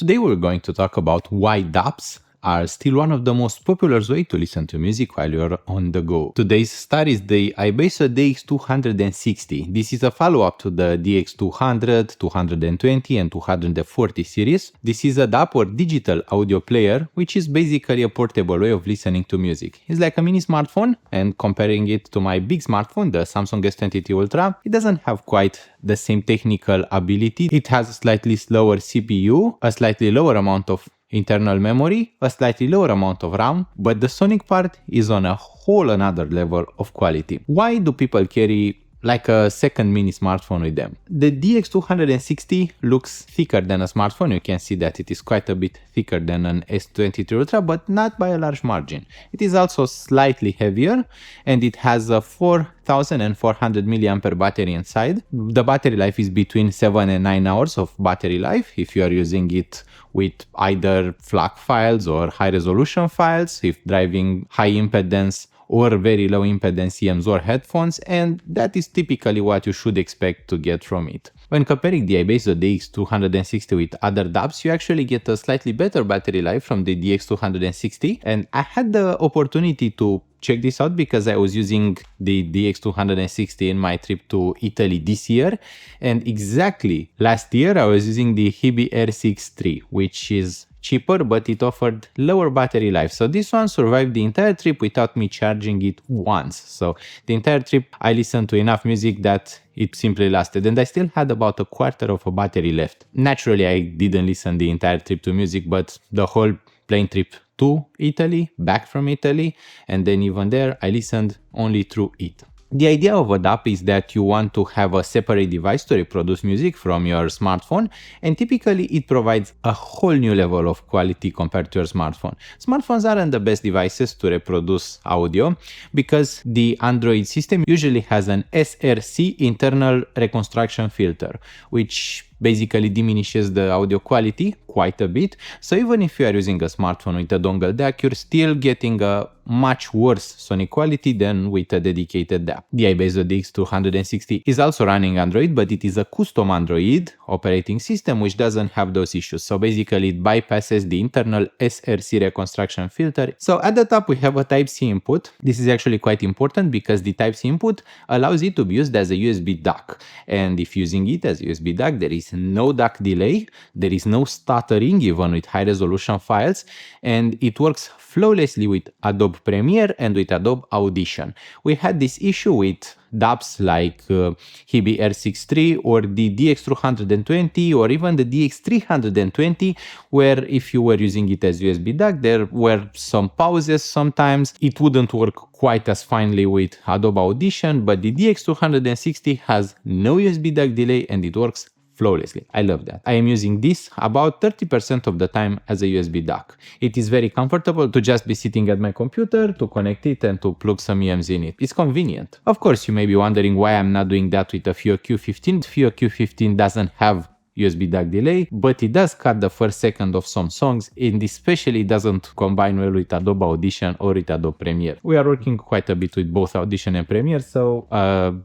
Today we're going to talk about why DAPs are still one of the most popular ways to listen to music while you're on the go. Today's star is the iBasso DX260. This is a follow-up to the DX200, 220 and 240 series. This is a DAP or digital audio player, which is basically a portable way of listening to music. It's like a mini smartphone, and comparing it to my big smartphone, the Samsung S23 Ultra, it doesn't have quite the same technical ability. It has a slightly slower CPU, a slightly lower amount of internal memory, a slightly lower amount of RAM, but the sonic part is on a whole another level of quality. Why do people carry like a second mini smartphone with them? The DX260 looks thicker than a smartphone. You can see that it is quite a bit thicker than an S23 Ultra, but not by a large margin. It is also slightly heavier, and it has a 4400 mAh battery inside. The battery life is between 7 and 9 hours of battery life if you are using it with either FLAC files or high resolution files, if driving high impedance or very low impedance EMs or headphones, and that is typically what you should expect to get from it. When comparing the iBasso DX260 with other DAPs, you actually get a slightly better battery life from the DX260, and I had the opportunity to check this out because I was using the DX260 in my trip to Italy this year, and exactly last year I was using the Hibi R6 which is cheaper, but it offered lower battery life. So this one survived the entire trip without me charging it once. So the entire trip I listened to enough music that it simply lasted, and I still had about a quarter of a battery left. Naturally, I didn't listen the entire trip to music, but the whole plane trip to Italy, back from Italy, and then even there I listened only through it. The idea of a DAP is that you want to have a separate device to reproduce music from your smartphone, and typically it provides a whole new level of quality compared to your smartphone. Smartphones aren't the best devices to reproduce audio because the Android system usually has an SRC internal reconstruction filter, which basically diminishes the audio quality quite a bit. So even if you are using a smartphone with a dongle DAC, you're still getting a much worse sonic quality than with a dedicated DAP. The iBasso DX260 is also running Android, but it is a custom Android operating system which doesn't have those issues. So basically it bypasses the internal SRC reconstruction filter. So at the top we have a Type-C input. This is actually quite important because the Type-C input allows it to be used as a USB DAC. And if using it as a USB DAC, there is no DAC delay, there is no stuttering even with high resolution files, and it works flawlessly with Adobe Premiere and with Adobe Audition. We had this issue with DAPs like Hibi R6 or the DX220 or even the DX320, where if you were using it as USB DAC, there were some pauses sometimes. It wouldn't work quite as finely with Adobe Audition, but the DX260 has no USB DAC delay and it works flawlessly. I love that. I am using this about 30% of the time as a USB DAC. It is very comfortable to just be sitting at my computer, to connect it and to plug some EMs in it. It's convenient. Of course, you may be wondering why I'm not doing that with a FIO Q15. FIO Q15 doesn't have USB DAC delay, but it does cut the first second of some songs, and especially doesn't combine well with Adobe Audition or with Adobe Premiere. We are working quite a bit with both Audition and Premiere, so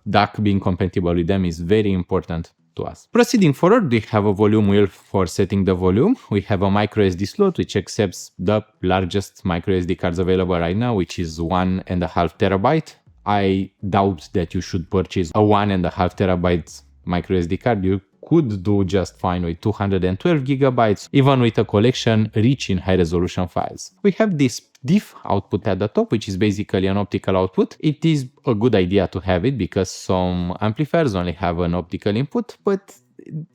DAC being compatible with them is very important to us. Proceeding forward, we have a volume wheel for setting the volume. We have a micro SD slot which accepts the largest micro SD cards available right now, which is 1.5 terabyte. I doubt that you should purchase a 1.5 terabyte micro SD card. You could do just fine with 212 gigabytes, even with a collection rich in high resolution files. We have this diff output at the top, which is basically an optical output. It is a good idea to have it because some amplifiers only have an optical input, but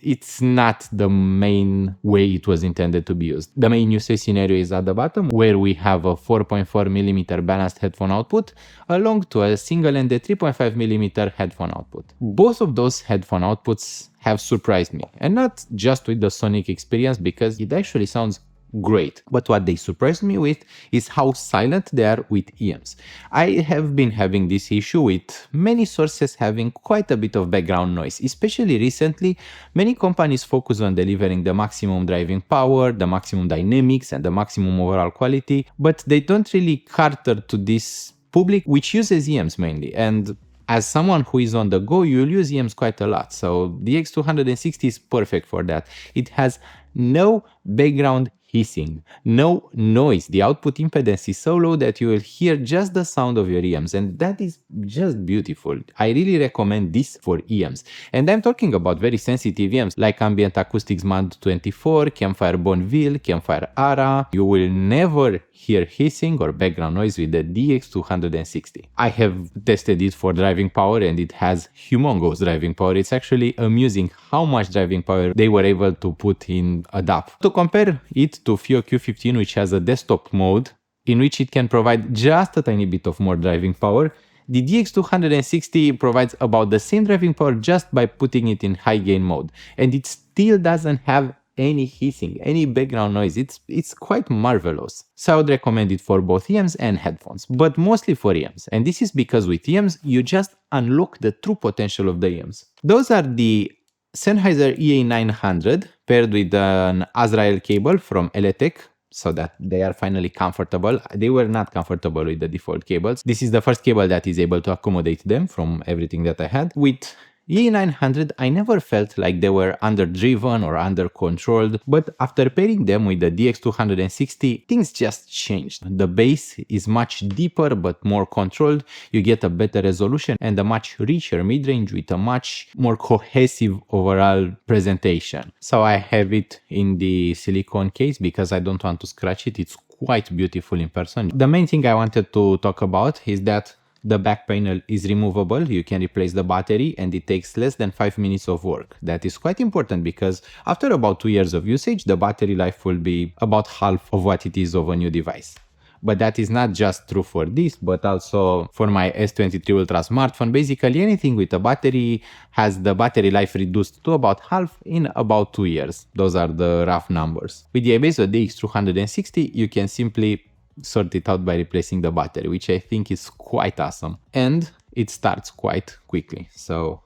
it's not the main way it was intended to be used. The main usage scenario is at the bottom, where we have a 4.4mm balanced headphone output along to a single-ended 3.5mm headphone output. Both of those headphone outputs have surprised me, and not just with the sonic experience because it actually sounds great. But what they surprised me with is how silent they are with EMs. I have been having this issue with many sources having quite a bit of background noise. Especially recently, many companies focus on delivering the maximum driving power, the maximum dynamics, and the maximum overall quality, but they don't really cater to this public which uses EMs mainly. And as someone who is on the go, you'll use EMs quite a lot. So the X260 is perfect for that. It has no background hissing, no noise. The output impedance is so low that you will hear just the sound of your EMs, and that is just beautiful. I really recommend this for EMs. And I'm talking about very sensitive EMs like Ambient Acoustics MAD 24, Campfire Bonneville, Campfire Ara. You will never hear hissing or background noise with the DX260. I have tested it for driving power and it has humongous driving power. It's actually amusing how much driving power they were able to put in a DAP. To compare it to FIO Q15, which has a desktop mode in which it can provide just a tiny bit of more driving power, the DX260 provides about the same driving power just by putting it in high gain mode, and it still doesn't have any hissing, any background noise. It's quite marvelous. So I would recommend it for both EMs and headphones, but mostly for EMs. And this is because with EMs, you just unlock the true potential of the EMs. Those are the Sennheiser EA900 paired with an Azrael cable from Eletec, so that they are finally comfortable. They were not comfortable with the default cables. This is the first cable that is able to accommodate them from everything that I had. With EA900, I never felt like they were underdriven or under-controlled, but after pairing them with the DX260, things just changed. The bass is much deeper but more controlled, you get a better resolution and a much richer mid-range with a much more cohesive overall presentation. So I have it in the silicone case because I don't want to scratch it. It's quite beautiful in person. The main thing I wanted to talk about is that the back panel is removable, you can replace the battery, and it takes less than 5 minutes of work. That is quite important because after about 2 years of usage, the battery life will be about half of what it is of a new device. But that is not just true for this, but also for my S23 Ultra smartphone. Basically anything with a battery has the battery life reduced to about half in about 2 years. Those are the rough numbers. With the iBasso DX260, you can simply sort it out by replacing the battery, which I think is quite awesome. And it starts quite quickly. So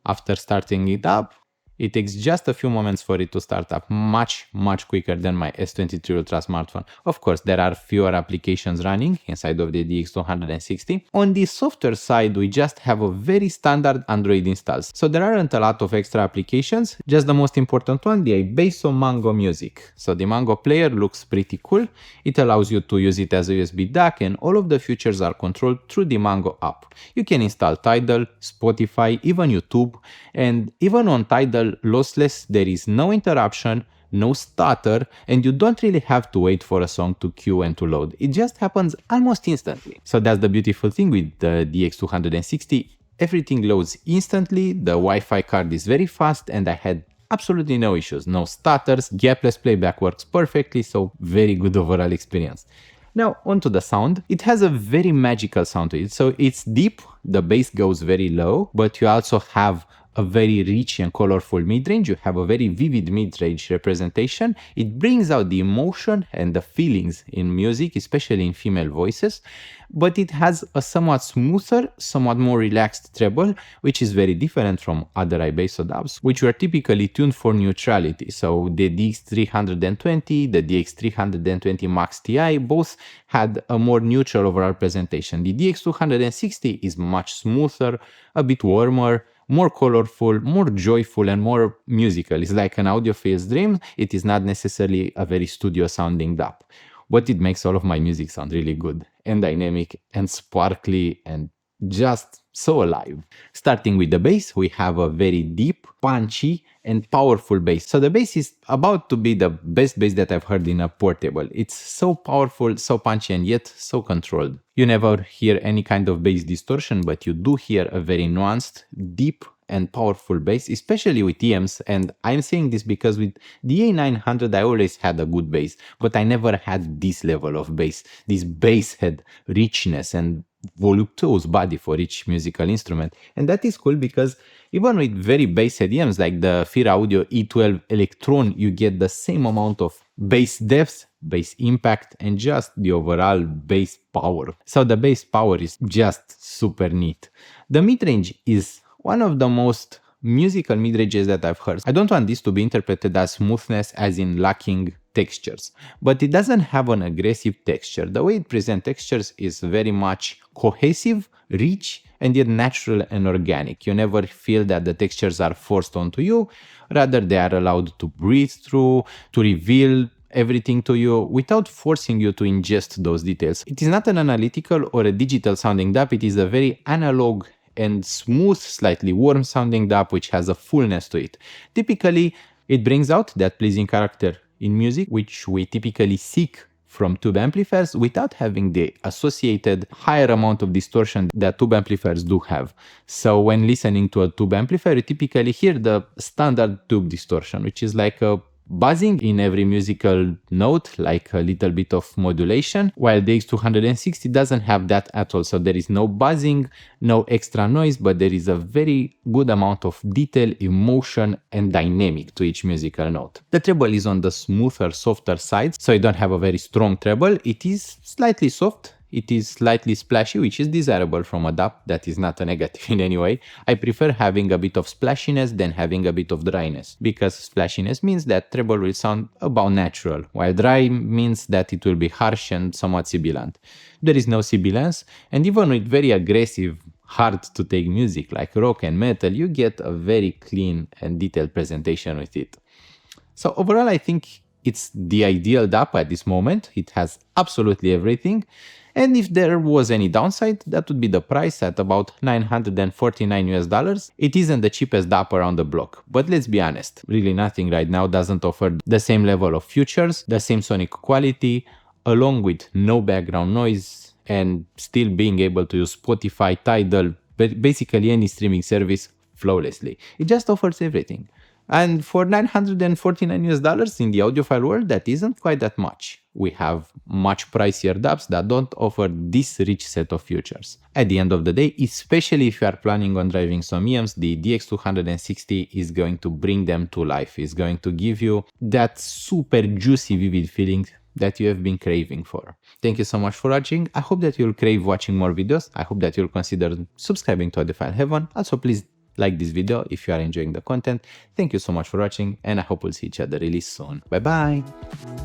after starting it up, it takes just a few moments for it to start up, much quicker than my S23 Ultra smartphone. Of course, there are fewer applications running inside of the DX260. On the software side, we just have a very standard Android installs. So there aren't a lot of extra applications, just the most important one, the iBasso Mango Music. So the Mango player looks pretty cool. It allows you to use it as a USB DAC and all of the features are controlled through the Mango app. You can install Tidal, Spotify, even YouTube, and even on Tidal lossless, there is no interruption, no stutter, and you don't really have to wait for a song to queue and to load. It just happens almost instantly. So that's the beautiful thing with the DX260. Everything loads instantly, the Wi-Fi card is very fast, and I had absolutely no issues, no stutters, gapless playback works perfectly, so very good overall experience. Now onto the sound. It has a very magical sound to it. So it's deep, the bass goes very low, but you also have a very rich and colorful mid-range. You have a very vivid mid-range representation. It brings out the emotion and the feelings in music, especially in female voices, but it has a somewhat smoother, somewhat more relaxed treble, which is very different from other iBasso DAWs, which were typically tuned for neutrality. So the DX320, the DX320 Max Ti, both had a more neutral overall presentation. The DX260 is much smoother, a bit warmer, more colorful, more joyful, and more musical. It's like an audiophile's dream. It is not necessarily a very studio sounding DAP, but it makes all of my music sound really good and dynamic and sparkly and just so alive. Starting with the bass, we have a very deep, punchy, and powerful bass. So the bass is about to be the best bass that I've heard in a portable. It's so powerful, so punchy, and yet so controlled. You never hear any kind of bass distortion, but you do hear a very nuanced, deep, and powerful bass, especially with EMs. And I'm saying this because with the A900 I always had a good bass, but I never had this level of bass. This bass had richness and voluptuous body for each musical instrument. And that is cool because even with very bass-head EMs like the Fira Audio E12 Electron, you get the same amount of bass depth, bass impact, and just the overall bass power. So the bass power is just super neat. The mid-range is one of the most musical mid-ranges that I've heard. I don't want this to be interpreted as smoothness, as in lacking textures, but it doesn't have an aggressive texture. The way it presents textures is very much cohesive, rich, and yet natural and organic. You never feel that the textures are forced onto you, rather they are allowed to breathe through, to reveal everything to you without forcing you to ingest those details. It is not an analytical or a digital sounding DAP, it is a very analog and smooth, slightly warm sounding DAP which has a fullness to it. Typically, it brings out that pleasing character in music which we typically seek from tube amplifiers without having the associated higher amount of distortion that tube amplifiers do have. So when listening to a tube amplifier, you typically hear the standard tube distortion, which is like a buzzing in every musical note, like a little bit of modulation, while the DX260 doesn't have that at all. So there is no buzzing, no extra noise, but there is a very good amount of detail, emotion, and dynamic to each musical note. The treble is on the smoother, softer side, so you don't have a very strong treble. It is slightly soft. It is slightly splashy, which is desirable from a DAP. That is not a negative in any way. I prefer having a bit of splashiness than having a bit of dryness, because splashiness means that treble will sound about natural, while dry means that it will be harsh and somewhat sibilant. There is no sibilance, and even with very aggressive, hard to take music like rock and metal, you get a very clean and detailed presentation with it. So overall, I think it's the ideal DAP at this moment. It has absolutely everything. And if there was any downside, that would be the price at about $949 US. It isn't the cheapest DAP around the block, but let's be honest, really nothing right now doesn't offer the same level of features, the same sonic quality, along with no background noise and still being able to use Spotify, Tidal, basically any streaming service flawlessly. It just offers everything. And for $949 US in the audiophile world, that isn't quite that much. We have much pricier DAPs that don't offer this rich set of features. At the end of the day, especially if you are planning on driving some EMs, the DX260 is going to bring them to life. It's going to give you that super juicy, vivid feeling that you have been craving for. Thank you so much for watching. I hope that you'll crave watching more videos. I hope that you'll consider subscribing to Audiophile Heaven. Also, please like this video if you are enjoying the content. Thank you so much for watching, and I hope we'll see each other really soon. Bye bye!